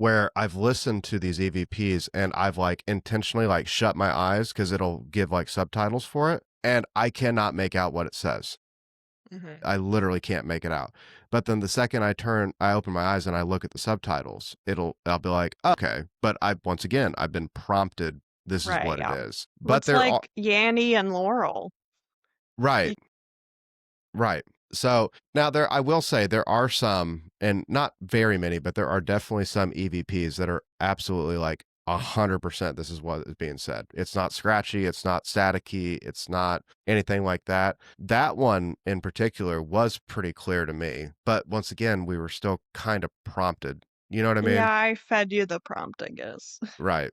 where I've listened to these EVPs and I've like intentionally like shut my eyes because it'll give like subtitles for it, and I cannot make out what it says. Mhm. I literally can't make it out. But then the second I open my eyes and I look at the subtitles, I'll be like, okay. But once again, I've been prompted. This is Right, what it yeah. is. Well, But it's they're all like Yanny and Laurel. right, You right. So now I will say there are some, and not very many, but there are definitely some EVPs that are absolutely like 100%. This is what is being said. It's not scratchy. It's not staticky. It's not anything like that. That one in particular was pretty clear to me. But once again, we were still kind of prompted. You know what I mean? Yeah, I fed you the prompt, I guess. Right.